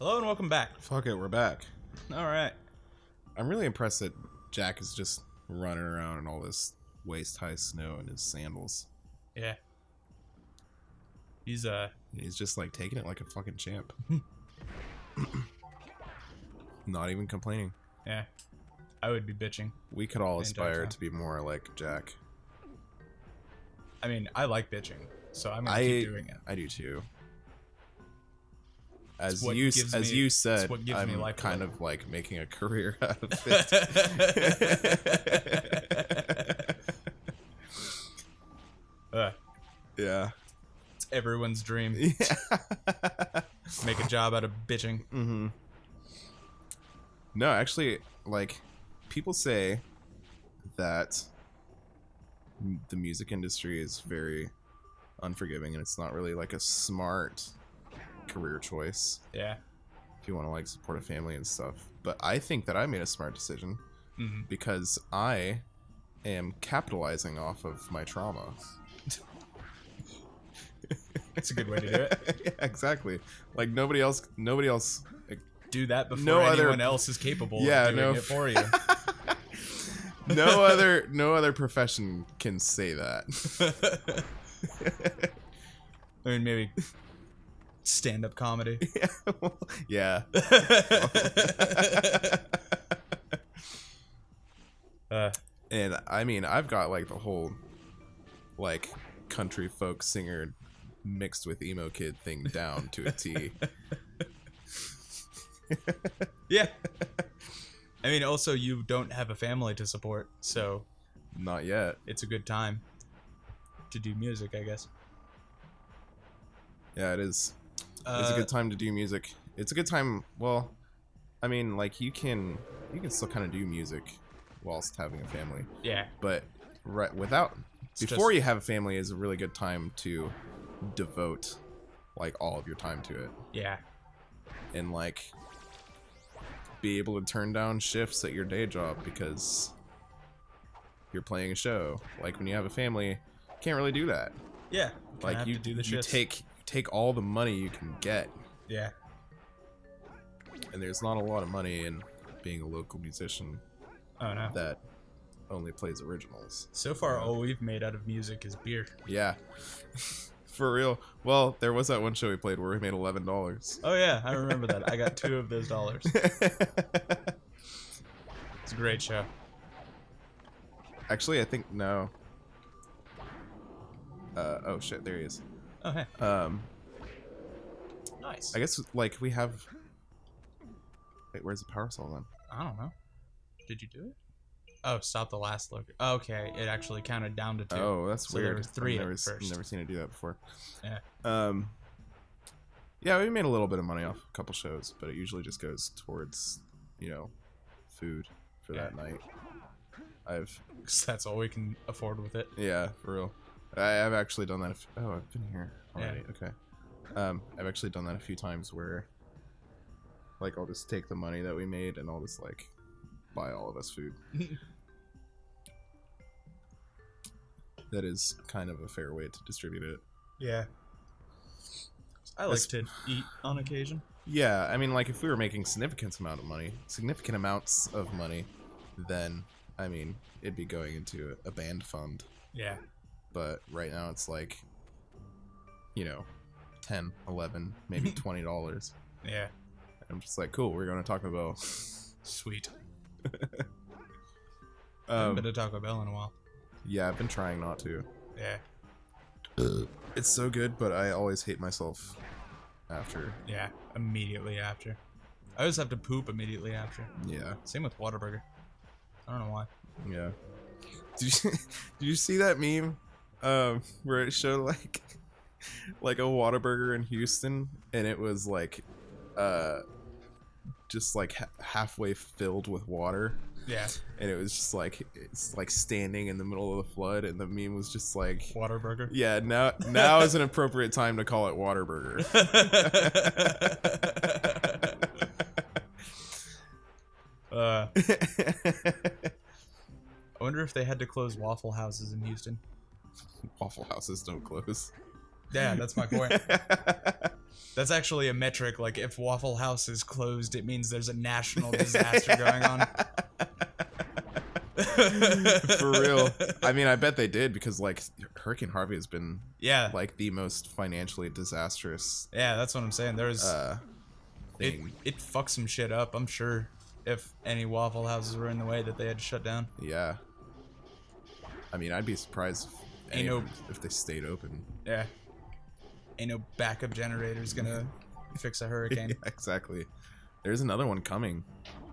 Hello and welcome back. Fuck it, we're back. All right. I'm really impressed that Jack is just running around in all this waist-high snow in his sandals. Yeah. He's just like taking it like a fucking champ. Not even complaining. Yeah. I would be bitching. We could all aspire to be more like Jack. I mean, I like bitching, so I'm gonna keep doing it. I do too. As you said, I'm kind of like making a career out of it. Yeah. It's everyone's dream. Yeah. Make a job out of bitching. Mm-hmm. No, actually, like, people say that the music industry is very unforgiving and it's not really like a smart career choice. Yeah. If you want to like support a family and stuff. But I think that I made a smart decision because I am capitalizing off of my trauma. That's a good way to do it. Yeah, exactly. Like nobody else do that before anyone else is capable of doing it for you. No other profession can say that. I mean, maybe stand-up comedy. Yeah. And I mean, I've got like the whole like country folk singer mixed with emo kid thing down to a T. Yeah. I mean, also, you don't have a family to support, so... Not yet. It's a good time to do music, I guess. Yeah, it is. It's a good time to do music. It's a good time, well, I mean, like, you can still kind of do music whilst having a family. Yeah. But before you have a family is a really good time to devote, like, all of your time to it. Yeah. And, like... be able to turn down shifts at your day job because you're playing a show. Like when you have a family, you can't really do that. Yeah, like you take all the money you can get. Yeah. And there's not a lot of money in being a local musician. Oh no. That only plays originals. So far, all we've made out of music is beer. Yeah. For real. Well, there was that one show we played where we made $11. Oh yeah, I remember that. I got 2 of those dollars. It's a great show. Actually, I think no. Oh shit, there he is. Oh hey. Nice. I guess like we have. Wait, where's the power saw then? I don't know. Did you do it? Oh, stop the last look. Okay, it actually counted down to 2. Oh, that's so weird. There was 3 at first. I've never seen it do that before. Yeah. Yeah, we made a little bit of money off a couple shows, but it usually just goes towards, you know, food for that night. That's all we can afford with it. Yeah, for real. I've actually done that. I've been here already. Yeah. Okay. I've actually done that a few times where, like, I'll just take the money that we made and I'll just like buy all of us food. That is kind of a fair way to distribute it. Yeah. I like to eat on occasion. Yeah, I mean, like, if we were making significant amounts of money, then, I mean, it'd be going into a band fund. Yeah. But right now it's like, you know, 10, 11, maybe $20. Yeah. I'm just like, cool, we're going to Taco Bell. Sweet. I haven't been to Taco Bell in a while. Yeah, I've been trying not to. Yeah. It's so good, but I always hate myself after. Yeah, immediately after. I always have to poop immediately after. Yeah. Same with Whataburger. I don't know why. Yeah. Did you see that meme? Where it showed like a Whataburger in Houston, and it was like, just like halfway filled with water. Yeah. And it was just like, it's like standing in the middle of the flood, and the meme was just like, Whataburger? Yeah, now is an appropriate time to call it Whataburger. I wonder if they had to close Waffle Houses in Houston. Waffle Houses don't close. Yeah, that's my point. That's actually a metric. Like, if Waffle House is closed, it means there's a national disaster going on. For real. I mean, I bet they did because like Hurricane Harvey has been like the most financially disastrous. Yeah, that's what I'm saying. There's thing. it fucked some shit up. I'm sure if any Waffle Houses were in the way that they had to shut down. Yeah. I mean, I'd be surprised if they stayed open. Yeah. Ain't no backup generators gonna fix a hurricane. Yeah, exactly. There's another one coming.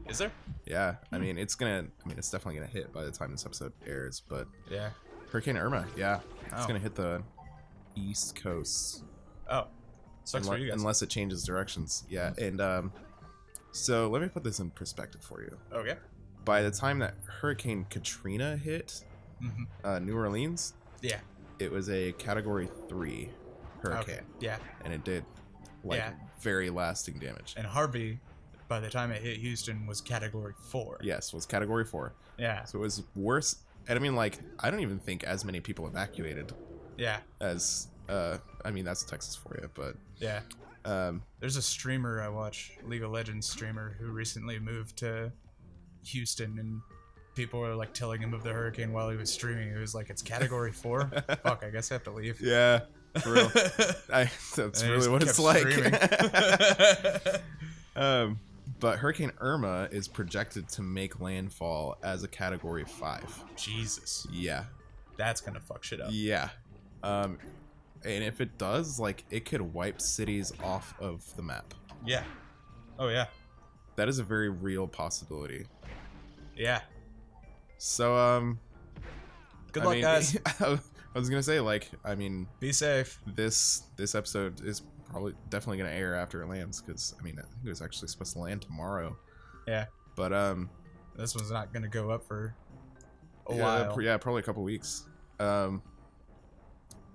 Is there? Yeah. I mean, it's definitely gonna hit by the time this episode airs. But yeah, Hurricane Irma. Yeah, it's gonna hit the East Coast. Oh, sucks for you guys. Unless it changes directions. Yeah, and so let me put this in perspective for you. Okay. By the time that Hurricane Katrina hit New Orleans, it was a Category 3 hurricane. Okay. Yeah. And it did like very lasting damage. And Harvey, by the time it hit Houston, was Category 4. Yes, was Category 4. Yeah. So it was worse. And I mean, like, I don't even think as many people evacuated. Yeah. As I mean, that's Texas for you, but yeah. There's a streamer I watch, League of Legends streamer, who recently moved to Houston, and people were like telling him of the hurricane while he was streaming. He was like, "It's Category 4." Fuck, I guess I have to leave. Yeah, for real. That's really what it's like. But Hurricane Irma is projected to make landfall as a Category 5. Jesus. Yeah. That's gonna fuck shit up. Yeah. And if it does, like, it could wipe cities off of the map. Yeah. Oh, yeah. That is a very real possibility. Yeah. So, good luck, guys. I was gonna say, like, I mean, be safe. This episode is definitely gonna air after it lands, because I mean, I think it was actually supposed to land tomorrow. Yeah. But this one's not gonna go up for a while. Yeah, probably a couple weeks.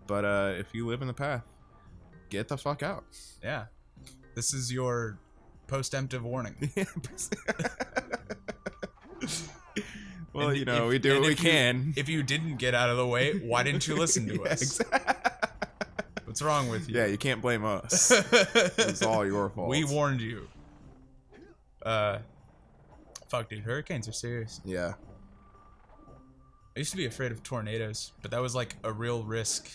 But if you live in the path, get the fuck out. Yeah. This is your post-emptive warning. Well, you know, we do what we can. If you didn't get out of the way, why didn't you listen to us? What's wrong with you? Yeah, you can't blame us. It's all your fault. We warned you. Fuck, dude. Hurricanes are serious. Yeah. I used to be afraid of tornadoes, but that was like a real risk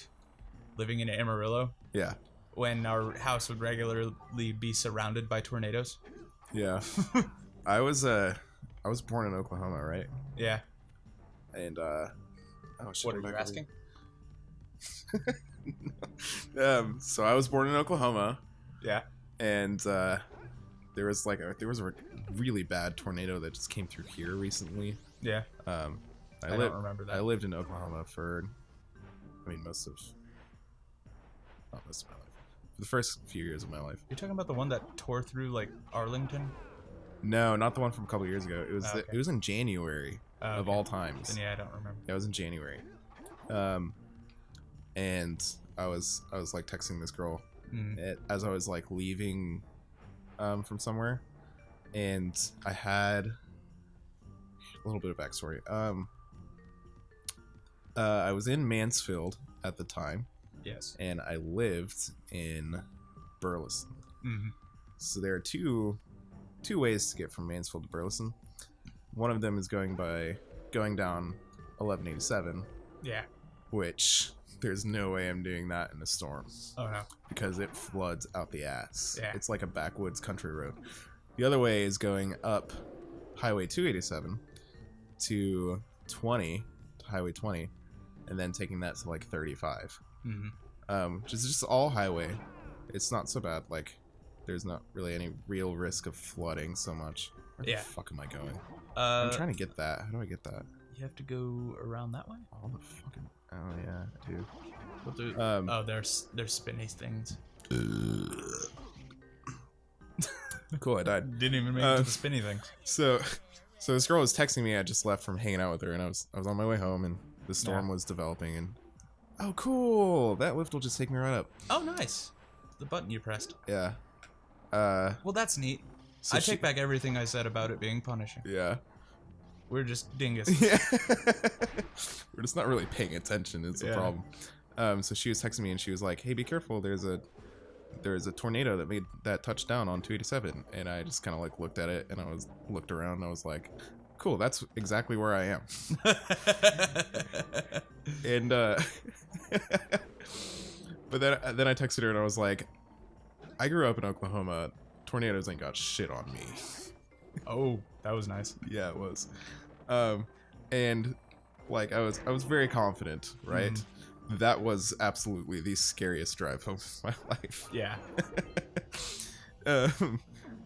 living in Amarillo. Yeah. When our house would regularly be surrounded by tornadoes. Yeah. I was born in Oklahoma, right? Yeah. And what are you asking? So I was born in Oklahoma. Yeah. And there was a really bad tornado that just came through here recently. Yeah. I don't remember that. I lived in Oklahoma for, not most of my life. For the first few years of my life. You're talking about the one that tore through like Arlington? No, not the one from a couple years ago. It was okay. It was in January of all times. Then yeah, I don't remember. It was in January. And I was like texting this girl as I was like leaving from somewhere, and I had a little bit of backstory. I was in Mansfield at the time. Yes. And I lived in Burleson. Mm-hmm. So there are two ways to get from Mansfield to Burleson. One of them is going down 1187. Yeah. Which there's no way I'm doing that in a storm. Oh no. Because it floods out the ass. Yeah. It's like a backwoods country road. The other way is going up Highway 287 to Highway 20, and then taking that to like 35. Mm-hmm. Which is just all highway. It's not so bad. Like, there's not really any real risk of flooding so much. Where the fuck am I going? I'm trying to get that. How do I get that? You have to go around that way? All the fucking... Oh, yeah, I do. We'll do... there's spinny things. Cool, I died. Didn't even make it to the spinny things. So this girl was texting me. I just left from hanging out with her, and I was on my way home, and the storm was developing, and... Oh, cool! That lift will just take me right up. Oh, nice. The button you pressed. Yeah. Well, that's neat. So I take back everything I said about it being punishing. Yeah. We're just dingus. Yeah. We're just not really paying attention. It's a problem. So she was texting me, and she was like, "Hey, be careful. There's a there was a tornado that made that touchdown on 287, and I just kind of like looked at it, and looked around, and I was like, cool, that's exactly where I am. And but then I texted her and I was like, I grew up in Oklahoma. Tornadoes ain't got shit on me. Oh, that was nice. Yeah, it was. And like I was very confident, right? That was absolutely the scariest drive home of my life. Yeah. But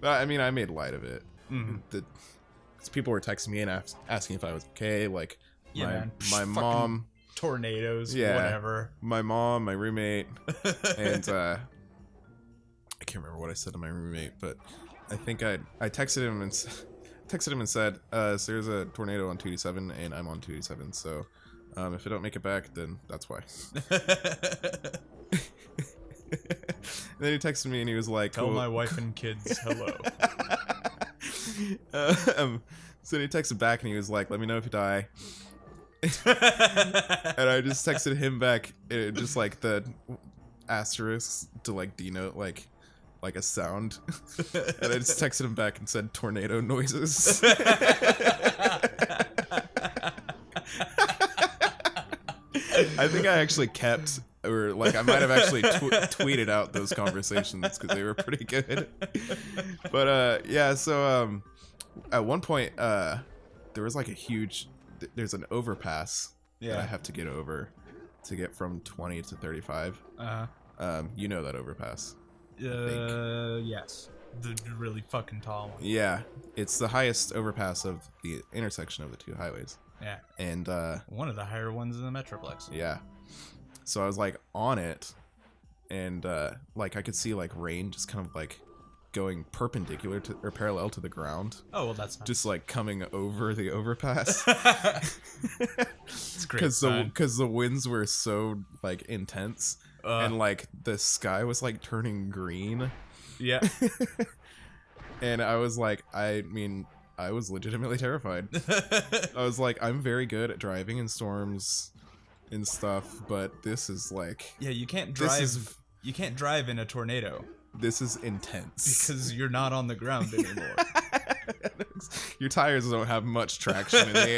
I mean, I made light of it. Because people were texting me and asking if I was okay. Like, Yeah, my mom, tornadoes, yeah, whatever. my mom, my roommate, and I can't remember what I said to my roommate, but I think I texted him and said, so there's a tornado on 287 and I'm on 287, so if I don't make it back, then that's why. And then he texted me and he was like, tell my wife and kids hello. So he texted back and he was like, let me know if you die. And I just texted him back, just like the asterisk to like denote like a sound. And I just texted him back and said tornado noises. I think I actually kept, or like I might have actually tweeted out those conversations because they were pretty good. But yeah, so at one point there was like there's an overpass that I have to get over to get from 20 to 35. You know that overpass? Yes, the really fucking tall one. Yeah, it's the highest overpass of the intersection of the two highways. Yeah, and one of the higher ones in the Metroplex. Yeah, so I was like on it, and like I could see like rain just kind of like going perpendicular to or parallel to the ground. Oh well, that's nice. Just like coming over the overpass. It's great because the winds were so like intense, and like the sky was like turning green. Yeah. And I was like, I mean, I was legitimately terrified. I was like, I'm very good at driving in storms and stuff, but this is like, yeah, you can't drive. You can't drive in a tornado. This is intense because you're not on the ground anymore. Your tires don't have much traction in the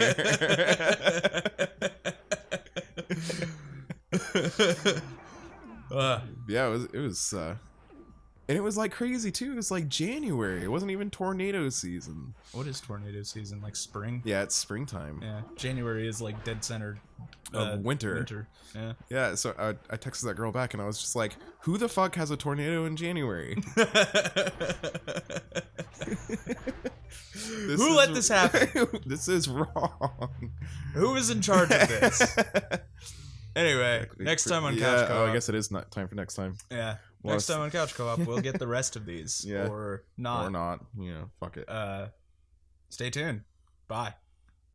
air. Yeah, it was and it was like crazy too. It was like January. It wasn't even tornado season. What is tornado season? Like spring? Yeah, it's springtime. Yeah, January is like dead center of winter. Yeah. Yeah, so I texted that girl back and I was just like, who the fuck has a tornado in January? Who let this happen? This is wrong. Who is in charge of this? Anyway, next time on Couch Co-op. I guess it is not time for next time. Yeah. Next time on Couch Co-op, we'll get the rest of these. Yeah. Or not. Or not. You know, fuck it. Stay tuned. Bye.